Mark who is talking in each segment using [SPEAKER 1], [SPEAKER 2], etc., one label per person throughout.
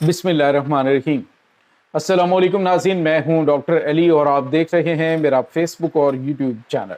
[SPEAKER 1] बिस्मिल्लाहिर्रहमानिर्रहीम। अस्सलामु अलैकुम नाज़रीन, मैं हूं डॉक्टर अली और आप देख रहे हैं मेरा फेसबुक और यूट्यूब चैनल।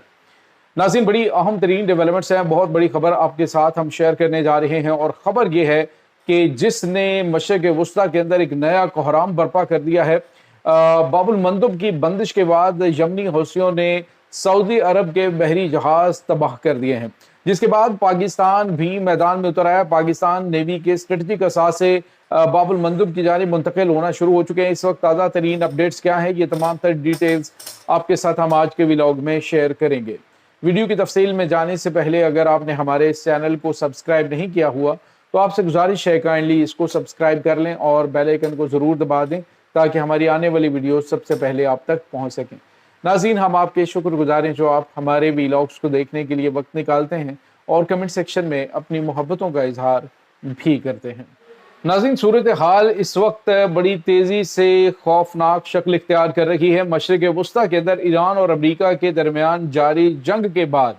[SPEAKER 1] नाज़रीन, बड़ी अहम तरीन डेवलपमेंट्स हैं, बहुत बड़ी खबर आपके साथ हम शेयर करने जा रहे हैं और ख़बर ये है कि जिसने मशरिक़ वुस्ता के अंदर एक नया कोहराम बर्पा कर दिया है। बाबुल मंदब की बंदिश के बाद यमनी हौसियों ने सऊदी अरब के बहरी जहाज़ तबाह कर दिए हैं, जिसके बाद पाकिस्तान भी मैदान में उतर आया। पाकिस्तान नेवी के स्ट्रेटजिक असासे बाबुल मंदब की जानिब मुंतकिल होना शुरू हो चुके हैं। इस वक्त ताज़ा तरीन अपडेट्स क्या हैं, ये तमाम तर डिटेल्स आपके साथ हम आज के व्लॉग में शेयर करेंगे। वीडियो की तफसील में जाने से पहले अगर आपने हमारे इस चैनल को सब्सक्राइब नहीं किया हुआ तो आपसे गुजारिश है काइंडली इसको सब्सक्राइब कर लें और बेल आइकन को ज़रूर दबा दें ताकि हमारी आने वाली वीडियो सबसे पहले आप तक पहुंच सकें। नाज़रीन, हम आपके शुक्रगुजार हैं जो आप हमारे व्लॉग्स को देखने के लिए वक्त निकालते हैं और कमेंट सेक्शन में अपनी मोहब्बतों का इजहार भी करते हैं। नाज़रीन, सूरत हाल इस वक्त बड़ी तेज़ी से खौफनाक शक्ल इख्तियार कर रही है। मशरिक़ वुस्ता के अंदर ईरान और अमरीका के दरमियान जारी जंग के बाद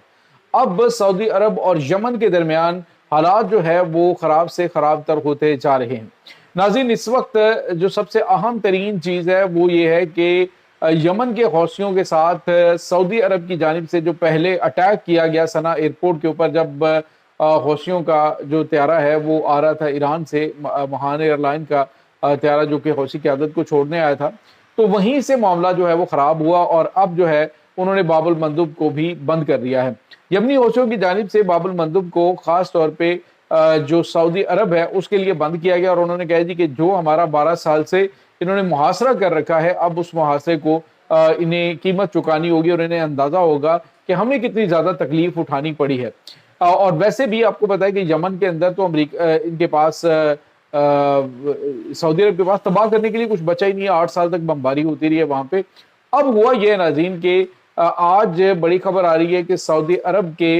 [SPEAKER 1] अब सऊदी अरब और यमन के दरमियान हालात जो है वो ख़राब से ख़राब तर होते जा रहे हैं। नाज़रीन, इस वक्त जो सबसे अहम तरीन चीज़ है वो ये है कि यमन के हौसियों के साथ सऊदी अरब की जानिब से जो पहले अटैक किया गया सना एयरपोर्ट के ऊपर, जब हौसियों का जो त्यारा है वो आ रहा था ईरान से, महान एयरलाइन का त्यारा जो कि हौसी क़यादत को छोड़ने आया था, तो वहीं से मामला जो है वो ख़राब हुआ और अब जो है उन्होंने बाबुल मंदब को भी बंद कर दिया है। यमनी हौसियों की जानिब से बाबुल मंदब को ख़ास तौर पर जो सऊदी अरब है उसके लिए बंद किया गया और उन्होंने कहा जी कि जो हमारा 12 साल से इन्होंने मुहासरा कर रखा है, अब उस मुहासरे को इन्हें कीमत चुकानी होगी और इन्हें अंदाज़ा होगा कि हमें कितनी ज़्यादा तकलीफ उठानी पड़ी है। और वैसे भी आपको पता है कि यमन के अंदर तो अमरीका इनके पास सऊदी अरब के पास तबाह करने के लिए कुछ बचा ही नहीं है। 8 साल तक बमबारी होती रही है वहाँ पे। अब हुआ ये नाज़रीन कि आज बड़ी खबर आ रही है कि सऊदी अरब के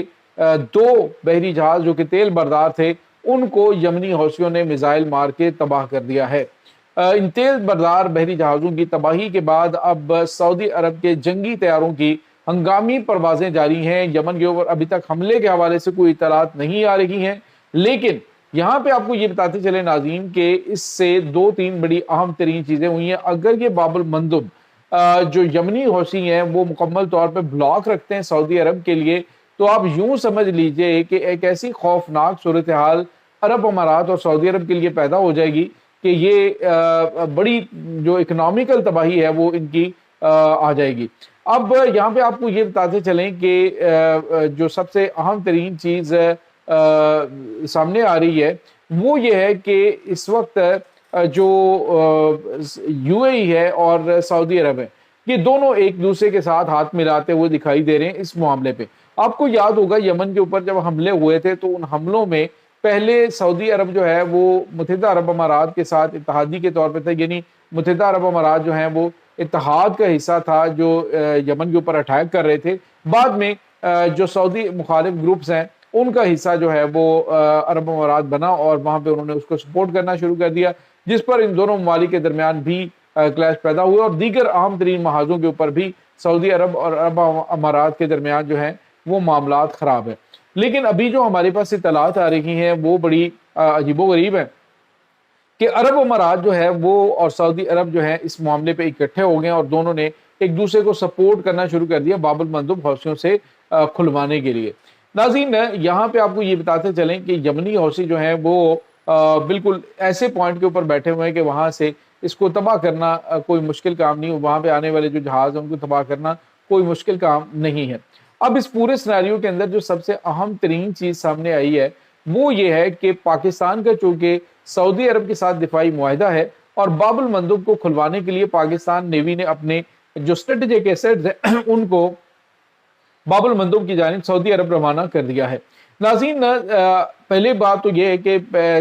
[SPEAKER 1] 2 बहरी जहाज जो कि तेल बरदार थे उनको यमनी हौसियों ने मिसाइल मार के तबाह कर दिया है। इन तेल बरदार बहरी जहाज़ों की तबाही के बाद अब सऊदी अरब के जंगी तैयारों की हंगामी परवाजें जारी हैं। यमन के ऊपर अभी तक हमले के हवाले से कोई इतलात नहीं आ रही हैं, लेकिन यहाँ पे आपको ये बताते चले नाज़रीन कि इससे 2-3 बड़ी अहम तरीन चीज़ें हुई हैं। अगर ये बाबुल मंदब जो यमनी हौसी हैं वो मुकम्मल तौर पर ब्लॉक रखते हैं सऊदी अरब के लिए, तो आप यूँ समझ लीजिए कि एक ऐसी खौफनाक सूरत हाल अरब अमारात और सऊदी अरब के लिए पैदा हो जाएगी कि ये बड़ी जो इकनॉमिकल तबाही है वो इनकी आ जाएगी। अब यहाँ पे आपको ये बताते चलें कि जो सबसे अहम तरीन चीज़ सामने आ रही है वो ये है कि इस वक्त जो यूएई है और सऊदी अरब है, ये दोनों एक दूसरे के साथ हाथ मिलाते हुए दिखाई दे रहे हैं इस मामले पे। आपको याद होगा यमन के ऊपर जब हमले हुए थे तो उन हमलों में पहले सऊदी अरब जो है वो मुत्तहिदा अरब अमारात के साथ इत्तेहादी के तौर पर था, यानी मुत्तहिदा अरब अमारात जो हैं वो इत्तेहाद का हिस्सा था जो यमन के ऊपर अटैक कर रहे थे। बाद में जो सऊदी मुखालिफ ग्रुप्स हैं उनका हिस्सा जो है वो अरब अमारात बना और वहाँ पे उन्होंने उसको सपोर्ट करना शुरू कर दिया, जिस पर इन दोनों ममालिक के दरमियान भी क्लैश पैदा हुए और दीगर अहम तरीन महाजों के ऊपर भी सऊदी अरब और अरब अमारात के दरमियान जो है वो मामलात ख़राब है। लेकिन अभी जो हमारे पास इत्तलात आ रही हैं वो बड़ी अजीबोगरीब है कि अरब अमारात जो है वो और सऊदी अरब जो है इस मामले पे इकट्ठे हो गए और दोनों ने एक दूसरे को सपोर्ट करना शुरू कर दिया बाबुल मंदब हौसियों से खुलवाने के लिए। नाज़रीन, यहाँ पे आपको ये बताते चलें कि यमनी हौसी जो हैं वो बिल्कुल ऐसे पॉइंट के ऊपर बैठे हुए हैं कि वहाँ से इसको तबाह करना कोई मुश्किल काम नहीं, वहाँ पे आने वाले जो जहाज़ हैं उनको तबाह करना कोई मुश्किल काम नहीं है। अब इस पूरे सिनेरियो के अंदर जो सबसे अहम तरीन चीज़ सामने आई है वो ये है कि पाकिस्तान का चूँकि सऊदी अरब के साथ दिफाई मुआहिदा है और बाबुल मंदब को खुलवाने के लिए पाकिस्तान नेवी ने अपने जो स्ट्रेटेजिक एसेट्स हैं उनको बाबुल मंदब की जानिब सऊदी अरब रवाना कर दिया है। नाज़रीन, पहले बात तो ये है कि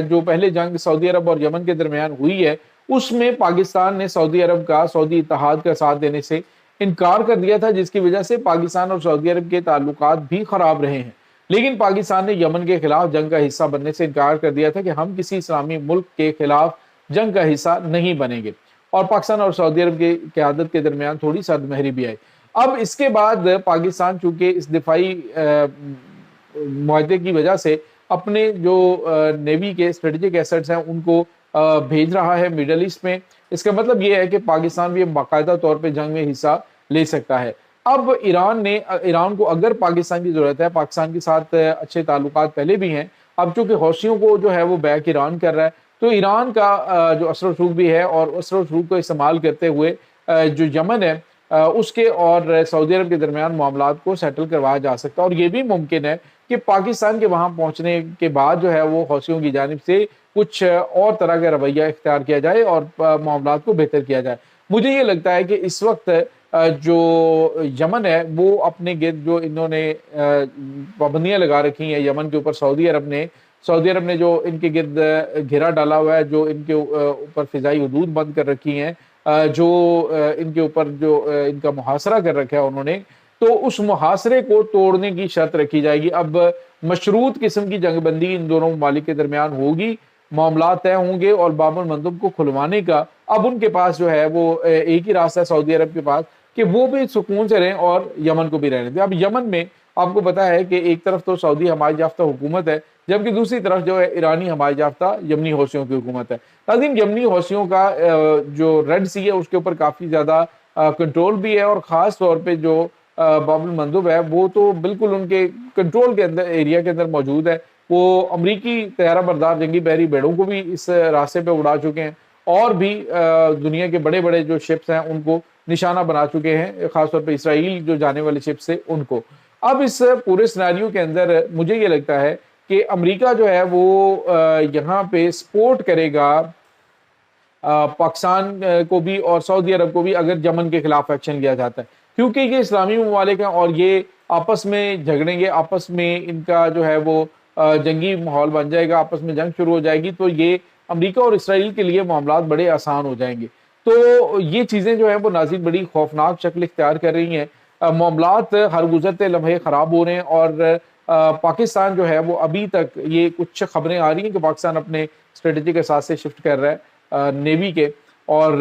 [SPEAKER 1] जो पहले जंग सऊदी अरब और यमन के दरमियान हुई है उसमें पाकिस्तान ने सऊदी अरब का सऊदी इत्तेहाद का साथ देने से इनकार कर दिया था, जिसकी वजह से पाकिस्तान और सऊदी अरब के ताल्लुकात भी ख़राब रहे हैं। लेकिन पाकिस्तान ने यमन के खिलाफ जंग का हिस्सा बनने से इनकार कर दिया था कि हम किसी इस्लामी मुल्क के खिलाफ जंग का हिस्सा नहीं बनेंगे और पाकिस्तान और सऊदी अरब की क़यादत के दरमियान थोड़ी सदमहरी भी आई। अब इसके बाद पाकिस्तान चूँकि इस दिफाई मुआहदे की वजह से अपने जो नेवी के स्ट्रेटेजिक एसेट्स हैं उनको भेज रहा है मिडल ईस्ट में। इसका मतलब ये है कि पाकिस्तान भी बाकायदा तौर पे जंग में हिस्सा ले सकता है। अब ईरान को अगर पाकिस्तान की ज़रूरत है, पाकिस्तान के साथ अच्छे ताल्लुकात पहले भी हैं, अब चूँकि हौसियों को जो है वो बैक ईरान कर रहा है, तो ईरान का जो असर रसूख भी है और असर रसूख को इस्तेमाल करते हुए जो यमन है उसके और सऊदी अरब के दरमियान मामलात को सेटल करवाया जा सकता है। और ये भी मुमकिन है कि पाकिस्तान के वहाँ पहुँचने के बाद जो है वो हौसियों की जानिब से कुछ और तरह का रवैया इख्तियार किया जाए और मामलात को बेहतर किया जाए। मुझे ये लगता है कि इस वक्त जो यमन है वो अपने गिर्द जो इन्होंने पाबंदियां लगा रखी हैं यमन के ऊपर, सऊदी अरब ने जो इनके गिर्द घेरा डाला हुआ है, जो इनके ऊपर फिजाई हदूद बंद कर रखी हैं, जो इनके ऊपर जो इनका मुहासरा कर रखा है उन्होंने, तो उस मुहासरे को तोड़ने की शर्त रखी जाएगी। अब मशरूत किस्म की जंगबंदी इन दोनों ममालिक के दरमियान होगी, मामला तय होंगे और बाबुल मंदब को खुलवाने का अब उनके पास जो है वो एक ही रास्ता है सऊदी अरब के पास कि वो भी सुकून से रहें और यमन को भी रहने दें। अब यमन में आपको पता है कि एक तरफ तो सऊदी हमायत याफ्ता हुकूमत है, जबकि दूसरी तरफ जो है ईरानी हमायत याफ्ता यमनी हौसियों की हुकूमत है। नाज़रीन, यमनी हौसियों का जो रेड सी है उसके ऊपर काफ़ी ज़्यादा कंट्रोल भी है और ख़ास तौर पे जो बाबुल मंदब है वो तो बिल्कुल उनके कंट्रोल के अंदर, एरिया के अंदर मौजूद है। वो अमरीकी तैयारा बरदार जंगी बहरी बेड़ों को भी इस रास्ते पे उड़ा चुके हैं और भी दुनिया के बड़े बड़े जो शिप्स हैं उनको निशाना बना चुके हैं, खासतौर पे इसराइल जो जाने वाले शिप्स से उनको। अब इस पूरे सिनेरियो के अंदर मुझे ये लगता है कि अमेरिका जो है वो यहाँ पे सपोर्ट करेगा पाकिस्तान को भी और सऊदी अरब को भी अगर यमन के खिलाफ एक्शन लिया जाता है, क्योंकि ये इस्लामी ममालिक हैं और ये आपस में झगड़ेंगे, आपस में इनका जो है वो जंगी माहौल बन जाएगा, आपस में जंग शुरू हो जाएगी, तो ये अमेरिका और इसराइल के लिए मामलात बड़े आसान हो जाएंगे। तो ये चीज़ें जो है वो नाज़रीन बड़ी खौफनाक शक्ल इख्तियार कर रही हैं। मामलात हर गुजरते लम्हे ख़राब हो रहे हैं और पाकिस्तान जो है वो अभी तक ये कुछ खबरें आ रही हैं कि पाकिस्तान अपने स्ट्रेटेजिक असास से शिफ्ट कर रहा है नेवी के और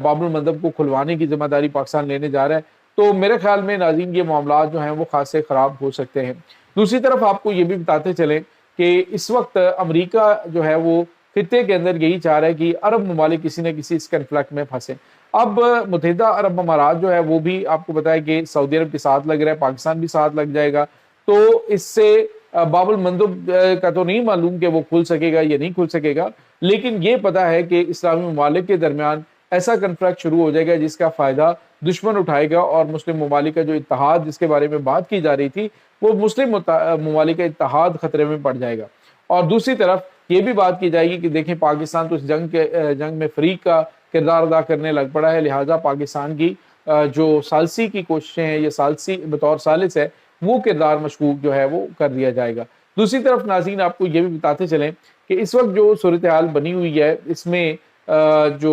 [SPEAKER 1] बाबुल मंदब को खुलवाने की जिम्मेदारी पाकिस्तान लेने जा रहा है। तो मेरे ख्याल में नाज़रीन ये मामला जो हैं वो खासे ख़राब हो सकते हैं। दूसरी तरफ आपको ये भी बताते चलें कि इस वक्त अमेरिका जो है वो खित्ते के अंदर यही चाह रहा है कि अरब ममालिक किसी न किसी इस कन्फ्लिक्ट में फंसे। अब मुत्तहिदा अरब अमारात जो है वो भी आपको पता है कि सऊदी अरब के साथ लग रहा है, पाकिस्तान भी साथ लग जाएगा। तो इससे बाबुल मंदब का तो नहीं मालूम कि वो खुल सकेगा या नहीं खुल सकेगा, लेकिन ये पता है कि इस्लामी ममालिक के दरमियान ऐसा कन्फ्लिक्ट शुरू हो जाएगा जिसका फ़ायदा दुश्मन उठाएगा और मुस्लिम ममालिक का जो इत्तेहाद जिसके बारे में बात की जा रही थी वो मुस्लिम ममालिक का इत्तेहाद खतरे में पड़ जाएगा। और दूसरी तरफ ये भी बात की जाएगी कि देखें पाकिस्तान तो इस जंग में फरीक का किरदार अदा करने लग पड़ा है, लिहाजा पाकिस्तान की जो सालसी की कोशिशें हैं, ये सालसी बतौर सालिस है, वो किरदार मशकूक जो है वो कर दिया जाएगा। दूसरी तरफ नाज़रीन आपको ये भी बताते चलें कि इस वक्त जो सूरत हाल बनी हुई है इसमें जो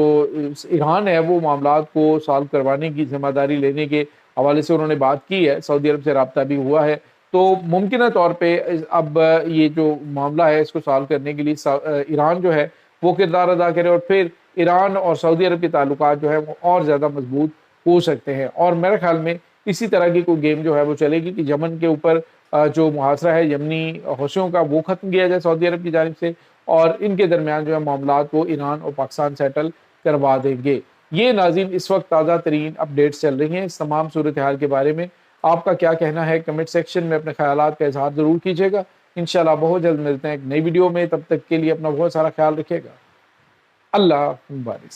[SPEAKER 1] ईरान है वो मामलात को सॉल्व करवाने की जिम्मेदारी लेने के हवाले से उन्होंने बात की है, सऊदी अरब से रब्ता भी हुआ है। तो मुमकिन तौर पे अब ये जो मामला है इसको सॉल्व करने के लिए ईरान जो है वो किरदार अदा करे और फिर ईरान और सऊदी अरब के ताल्लुकात जो है वो और ज़्यादा मजबूत हो सकते हैं। और मेरे ख्याल में इसी तरह की कोई गेम जो है वो चलेगी कि यमन के ऊपर जो मुहासरा है यमनी हौसियों का वो ख़त्म किया जाए सऊदी अरब की जानिब से और इनके दरमियान जो है मामलात को ईरान और पाकिस्तान सेटल करवा देंगे। ये नाज़रीन इस वक्त ताज़ा तरीन अपडेट्स चल रही हैं इस तमाम सूरत हाल के बारे में। आपका क्या कहना है कमेंट सेक्शन में अपने ख्यालात का इजहार ज़रूर कीजिएगा। इंशाल्लाह बहुत जल्द मिलते हैं एक नई वीडियो में, तब तक के लिए अपना बहुत सारा ख्याल रखिएगा। अल्लाह मुबारिक।